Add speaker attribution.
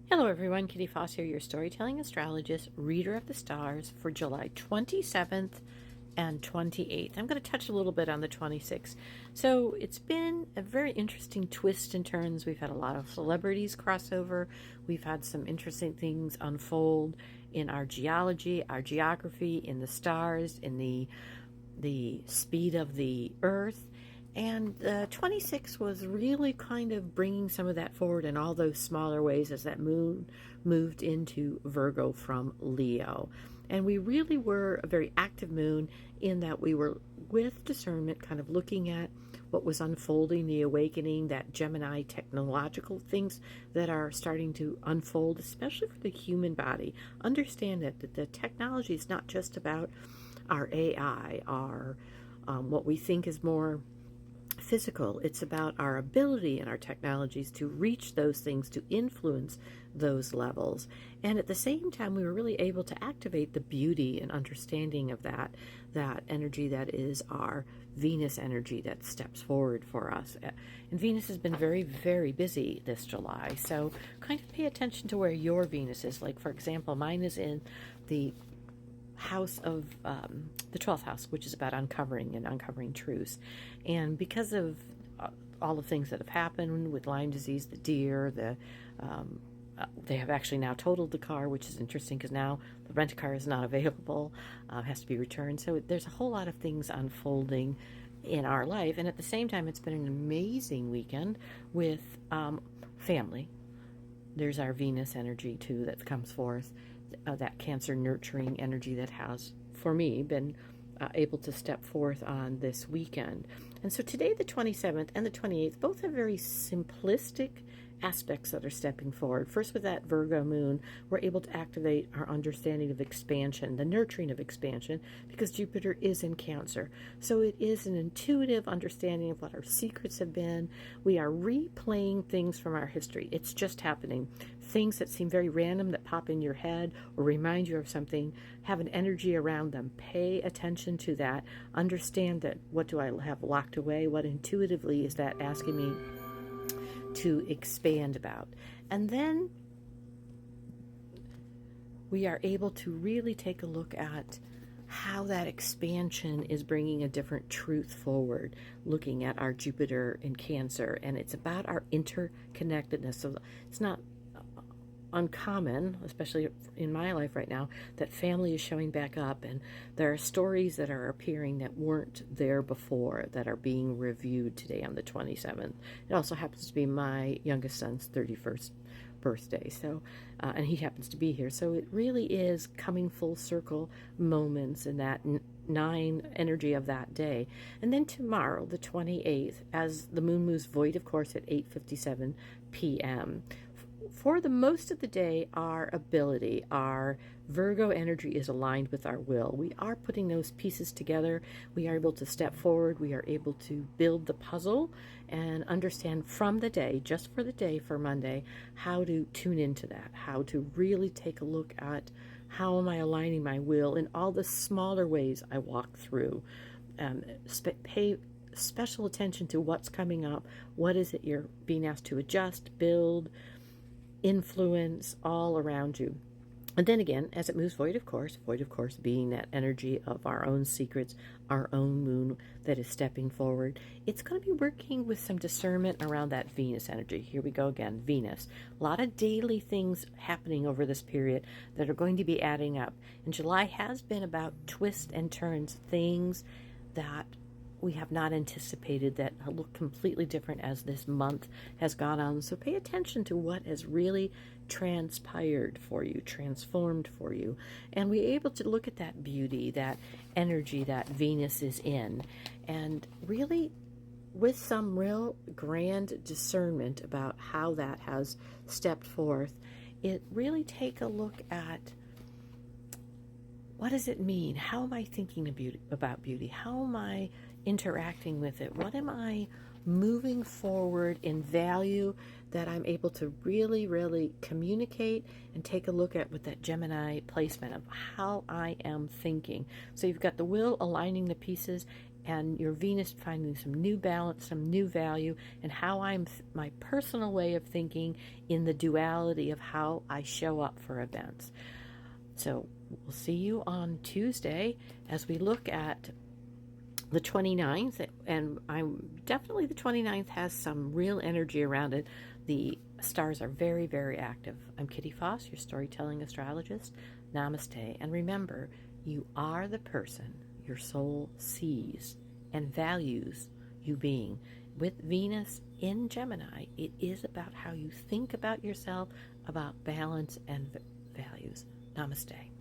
Speaker 1: Hello everyone, Kitty Foss here, your storytelling astrologist, reader of the stars for July 27th and 28th. I'm going to touch a little bit on the 26th. So it's been a very interesting twist and turns. We've had a lot of celebrities cross over. We've had some interesting things unfold in our geology, our geography, in the stars, in the speed of the earth. And 26 was really kind of bringing some of that forward in all those smaller ways as that moon moved into Virgo from Leo. And we really were a very active moon in that we were, with discernment, kind of looking at what was unfolding, the awakening, that Gemini technological things that are starting to unfold, especially for the human body. Understand that the technology is not just about our AI, our what we think is more physical. It's about our ability and our technologies to reach those things, to influence those levels. And at the same time, we were really able to activate the beauty and understanding of that energy that is our Venus energy that steps forward for us. And Venus has been very, very busy this July. So kind of pay attention to where your Venus is. Like, for example, mine is in the house of the 12th house, which is about uncovering truths. And because of all the things that have happened with Lyme disease, the deer, they have actually now totaled the car, which is interesting because now the rent-a-car is not available, has to be returned. So there's a whole lot of things unfolding in our life. And at the same time, it's been an amazing weekend with family. There's our Venus energy too that comes forth, that Cancer nurturing energy that has, for me, been able to step forth on this weekend. And so today, the 27th and the 28th, both have very simplistic aspects that are stepping forward. First, with that Virgo moon, we're able to activate our understanding of expansion, the nurturing of expansion, because Jupiter is in Cancer. So it is an intuitive understanding of what our secrets have been. We are replaying things from our history. It's just happening. Things that seem very random that pop in your head or remind you of something have an energy around them. Pay attention to that. Understand that what do I have locked away? What intuitively is that asking me to expand about? And then we are able to really take a look at how that expansion is bringing a different truth forward, looking at our Jupiter in Cancer. And it's about our interconnectedness. So it's not uncommon, especially in my life right now, that family is showing back up, and there are stories that are appearing that weren't there before that are being reviewed today on the 27th. It also happens to be my youngest son's 31st birthday, so and he happens to be here, so it really is coming full circle moments in that 9 energy of that day. And then tomorrow, the 28th, as the moon moves void, of course, at 8:57 p.m., for the most of the day, our ability, our Virgo energy is aligned with our will. We are putting those pieces together. We are able to step forward. We are able to build the puzzle and understand from the day, just for the day, for Monday, how to tune into that, how to really take a look at how am I aligning my will in all the smaller ways I walk through. Pay special attention to what's coming up. What is it you're being asked to adjust, build, influence all around you. And then again, as it moves void of course being that energy of our own secrets, our own moon that is stepping forward, it's going to be working with some discernment around that Venus energy. Here we go again, Venus. A lot of daily things happening over this period that are going to be adding up. And July has been about twists and turns, things that we have not anticipated that look completely different as this month has gone on. So pay attention to what has really transpired for you, transformed for you, and we're able to look at that beauty, that energy that Venus is in, and really with some real grand discernment about how that has stepped forth, it really take a look at what does it mean? How am I thinking about beauty? How am I interacting with it? What am I moving forward in value that I'm able to really, really communicate and take a look at with that Gemini placement of how I am thinking? So you've got the will aligning the pieces, and your Venus finding some new balance, some new value, and how my personal way of thinking in the duality of how I show up for events. So we'll see you on Tuesday as we look at the 29th, and I'm definitely the 29th has some real energy around it. The stars are very, very active. I'm Kitty Foss, your storytelling astrologist. Namaste. And remember, you are the person your soul sees and values you being. With Venus in Gemini, it is about how you think about yourself, about balance and values. Namaste.